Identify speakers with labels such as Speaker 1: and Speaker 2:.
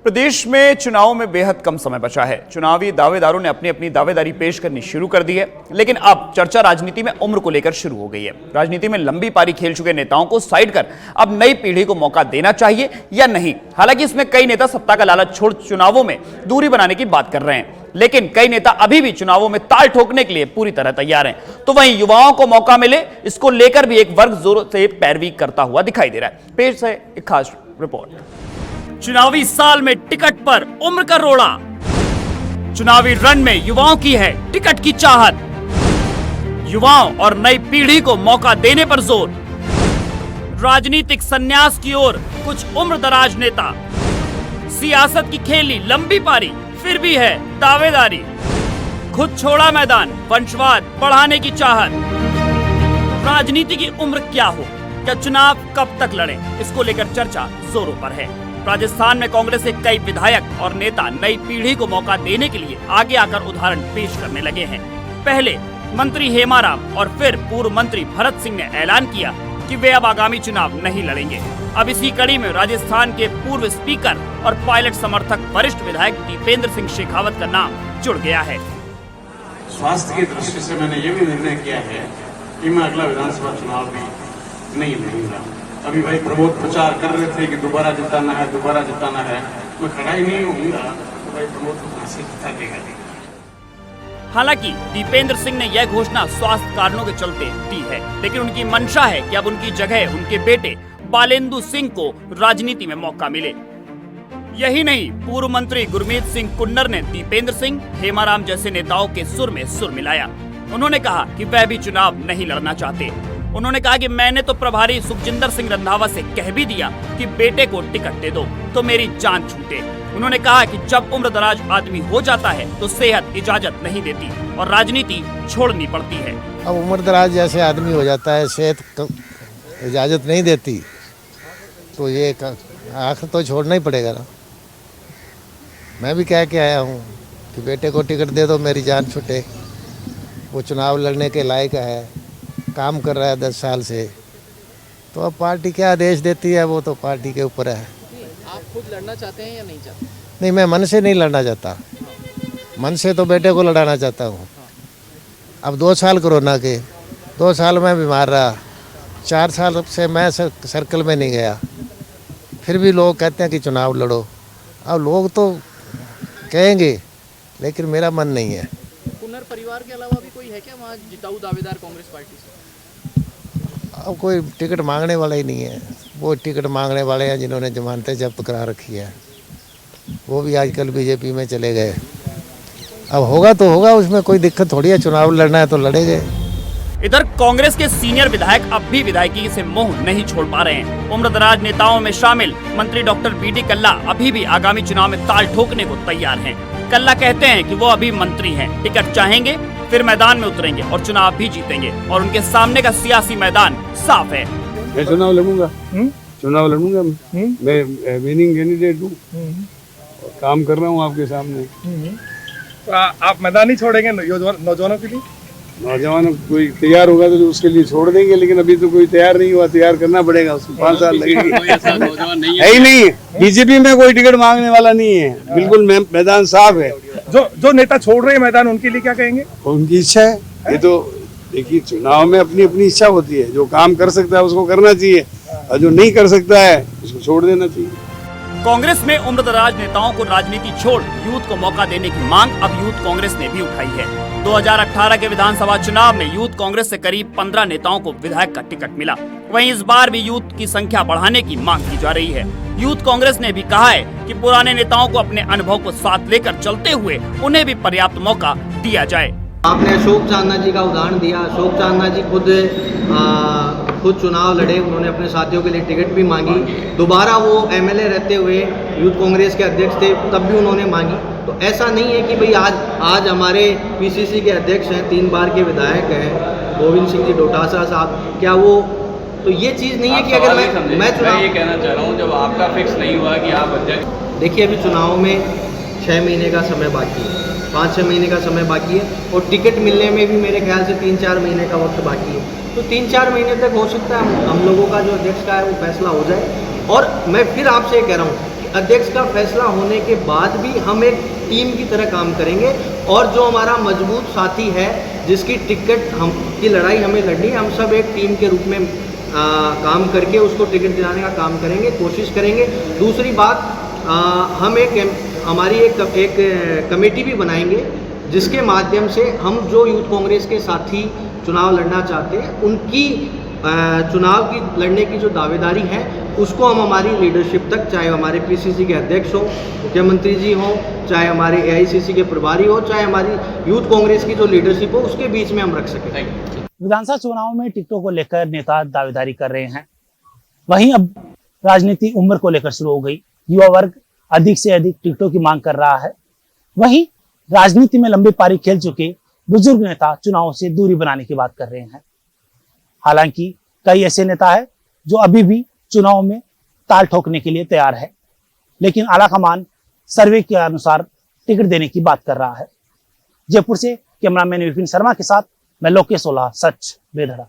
Speaker 1: प्रदेश में चुनाव में बेहद कम समय बचा है। चुनावी दावेदारों ने अपनी अपनी दावेदारी पेश करनी शुरू कर दी है, लेकिन अब चर्चा राजनीति में उम्र को लेकर शुरू हो गई है। राजनीति में लंबी पारी खेल चुके नेताओं को साइड कर अब नई पीढ़ी को मौका देना चाहिए या नहीं। हालांकि इसमें कई नेता सत्ता का लालच छोड़ चुनावों में दूरी बनाने की बात कर रहे हैं, लेकिन कई नेता अभी भी चुनावों में ताल ठोकने के लिए पूरी तरह तैयार हैं। तो वहीं युवाओं को मौका मिले, इसको लेकर भी एक वर्ग जोरों से पैरवी करता हुआ दिखाई दे रहा है। पेश है एक खास रिपोर्ट। चुनावी साल में टिकट पर उम्र का रोड़ा, चुनावी रण में युवाओं की है टिकट की चाहत, युवाओं और नई पीढ़ी को मौका देने पर जोर, राजनीतिक संन्यास की ओर कुछ उम्र दराज नेता, सियासत की खेली लंबी पारी फिर भी है दावेदारी, खुद छोड़ा मैदान वंशवाद बढ़ाने की चाहत। राजनीति की उम्र क्या हो, क्या चुनाव कब तक लड़े, इसको लेकर चर्चा जोरों पर है। राजस्थान में कांग्रेस के कई विधायक और नेता नई पीढ़ी को मौका देने के लिए आगे आकर उदाहरण पेश करने लगे हैं। पहले मंत्री हेमाराम और फिर पूर्व मंत्री भरत सिंह ने ऐलान किया कि वे अब आगामी चुनाव नहीं लड़ेंगे। अब इसी कड़ी में राजस्थान के पूर्व स्पीकर और पायलट समर्थक वरिष्ठ विधायक दीपेंद्र सिंह शेखावत का नाम जुड़ गया है।
Speaker 2: स्वास्थ्य की दृष्टि से मैंने ये भी निर्णय किया है कि मैं अगला विधानसभा चुनाव भी नहीं लड़ूंगा। अभी भाई प्रबोध प्रचार कर रहे थे कि दोबारा जिताना है, दोबारा जिताना है। मैं खड़ा ही नहीं होऊंगा तो भाई प्रबोध को कहां से जिता देगा।
Speaker 1: हालांकि दीपेंद्र सिंह ने यह घोषणा स्वास्थ्य कारणों के चलते दी है, लेकिन उनकी मंशा है कि अब उनकी जगह उनके बेटे बालेंदु सिंह को राजनीति में मौका मिले। यही नहीं, पूर्व मंत्री गुरमीत सिंह कुन्नर ने दीपेंद्र सिंह, हेमाराम जैसे नेताओं के सुर में सुर मिलाया। उन्होंने कहा कि वह भी चुनाव नहीं लड़ना चाहते। उन्होंने कहा कि मैंने तो प्रभारी सुखजिंदर सिंह रंधावा से कह भी दिया कि बेटे को टिकट दे दो तो मेरी जान छूटे। उन्होंने कहा कि जब उम्र दराज आदमी हो जाता है तो सेहत इजाजत नहीं देती और राजनीति छोड़नी पड़ती है।
Speaker 3: अब उम्र दराज जैसे आदमी हो जाता है, सेहत इजाजत नहीं देती, तो ये आखिर तो छोड़ना ही पड़ेगा ना। मैं भी कह के आया हूँ कि बेटे को टिकट दे दो मेरी जान छूटे। वो चुनाव लड़ने के लायक है, काम कर रहा है 10 साल से, तो अब पार्टी क्या आदेश देती है वो तो पार्टी के ऊपर है।
Speaker 4: आप खुद लड़ना चाहते हैं या नहीं चाहते?
Speaker 3: नहीं, मैं मन से नहीं लड़ना चाहता। मन से तो बेटे को लड़ाना चाहता हूँ। अब 2 साल कोरोना के, 2 साल में बीमार रहा, 4 साल से मैं सर्कल में नहीं गया, फिर भी लोग कहते हैं कि चुनाव लड़ो। अब लोग तो कहेंगे, लेकिन मेरा मन नहीं है।
Speaker 4: कुन्नर परिवार के अलावा भी कोई है क्या वहाँ जिताऊ दावेदार कांग्रेस पार्टी से?
Speaker 3: अब कोई टिकट मांगने वाला ही नहीं है। वो टिकट मांगने वाले हैं जिन्होंने जमानतें जब्त करा रखी है, वो भी आजकल बीजेपी में चले गए। अब होगा तो होगा, उसमें कोई दिक्कत थोड़ी है। चुनाव लड़ना है तो लड़ेंगे।
Speaker 1: इधर कांग्रेस के सीनियर विधायक अब भी विधायकी से मोह नहीं छोड़ पा रहे हैं। उम्रदराज नेताओं में शामिल मंत्री डॉक्टर बीडी कल्ला अभी भी आगामी चुनाव में ताल ठोकने को तैयार हैं। कल्ला कहते हैं कि वो अभी मंत्री हैं, टिकट चाहेंगे, फिर मैदान में उतरेंगे और चुनाव भी जीतेंगे और उनके सामने का सियासी मैदान साफ है।
Speaker 5: मैं चुनाव लड़ूंगा, चुनाव लड़ूंगा। मैं विनिंग कैंडिडेट हूँ और काम कर रहा हूँ आपके सामने।
Speaker 6: तो आप मैदान नहीं छोड़ेंगे नौजवानों के लिए?
Speaker 5: नौजवान कोई तैयार होगा तो उसके लिए छोड़ देंगे, लेकिन अभी तो कोई तैयार नहीं हुआ। तैयार करना पड़ेगा, उसको 5 साल लगेंगे। है ही नहीं, बीजेपी में कोई टिकट मांगने वाला नहीं है। बिल्कुल मैदान साफ है।
Speaker 6: जो नेता छोड़ रहे हैं मैदान, उनके लिए क्या कहेंगे?
Speaker 5: उनकी इच्छा है। ये तो देखिए, चुनाव में अपनी अपनी इच्छा होती है। जो काम कर सकता है उसको करना चाहिए, और जो नहीं कर सकता है उसको छोड़ देना चाहिए।
Speaker 1: कांग्रेस में उम्रदराज नेताओं को राजनीति छोड़ यूथ को मौका देने की मांग अब यूथ कांग्रेस ने भी उठाई है। 2018 के विधानसभा चुनाव में यूथ कांग्रेस से करीब 15 नेताओं को विधायक का टिकट मिला। वहीं इस बार भी यूथ की संख्या बढ़ाने की मांग की जा रही है। यूथ कांग्रेस ने भी कहा है कि पुराने नेताओं को अपने अनुभव को साथ लेकर चलते हुए उन्हें भी पर्याप्त मौका दिया जाए।
Speaker 4: आपने अशोक चांदना जी का उदाहरण दिया। अशोक चांदना जी खुद चुनाव लड़े, उन्होंने अपने साथियों के लिए टिकट भी मांगी। दोबारा वो एमएलए रहते हुए यूथ कांग्रेस के अध्यक्ष थे, तब भी उन्होंने मांगी। तो ऐसा नहीं है कि भाई आज हमारे पीसीसी के अध्यक्ष हैं, 3 बार के विधायक हैं गोविंद सिंह जी डोटासरा साहब, क्या वो तो ये चीज़ नहीं है कि अगर मैं चुनाव,
Speaker 7: ये कहना चाह रहा हूँ, जब आपका फिक्स नहीं हुआ कि आप अध्यक्ष।
Speaker 4: देखिए, अभी चुनाव में 6 महीने का समय बाकी है, 5-6 महीने का समय बाकी है और टिकट मिलने में भी मेरे ख्याल से 3-4 महीने का वक्त बाकी है। तो 3-4 महीने तक हो सकता है हम लोगों का जो अध्यक्ष का है वो फैसला हो जाए। और मैं फिर आपसे कह रहा हूँ कि अध्यक्ष का फैसला होने के बाद भी हम एक टीम की तरह काम करेंगे और जो हमारा मजबूत साथी है जिसकी टिकट हम की लड़ाई हमें लड़नी है, हम सब एक टीम के रूप में काम करके उसको टिकट दिलाने का काम करेंगे, कोशिश करेंगे। दूसरी बात, हम हमारी एक कमेटी भी बनाएंगे जिसके माध्यम से हम जो यूथ कांग्रेस के साथी चुनाव लड़ना चाहते हैं उनकी चुनाव की लड़ने की जो दावेदारी है उसको हम हमारी लीडरशिप तक, चाहे हमारे पीसीसी के अध्यक्ष हो, मुख्यमंत्री जी हो, चाहे हमारे एआईसीसी के प्रभारी हो, चाहे हमारी यूथ कांग्रेस की जो लीडरशिप हो, उसके बीच में हम रख सकें।
Speaker 8: विधानसभा चुनाव में टिकटों को लेकर नेता दावेदारी कर रहे हैं। वहीं अब राजनीति उम्र को लेकर शुरू हो गई। युवा वर्ग अधिक से अधिक टिकटों की मांग कर रहा है। वहीं राजनीति में लंबी पारी खेल चुके बुजुर्ग नेता चुनाव से दूरी बनाने की बात कर रहे हैं। हालांकि कई ऐसे नेता है जो अभी भी चुनाव में ताल ठोकने के लिए तैयार है, लेकिन आलाकमान सर्वे के अनुसार टिकट देने की बात कर रहा है। जयपुर से कैमरामैन विपिन शर्मा के साथ मैं लोकेश ओला, सच बेधड़ा।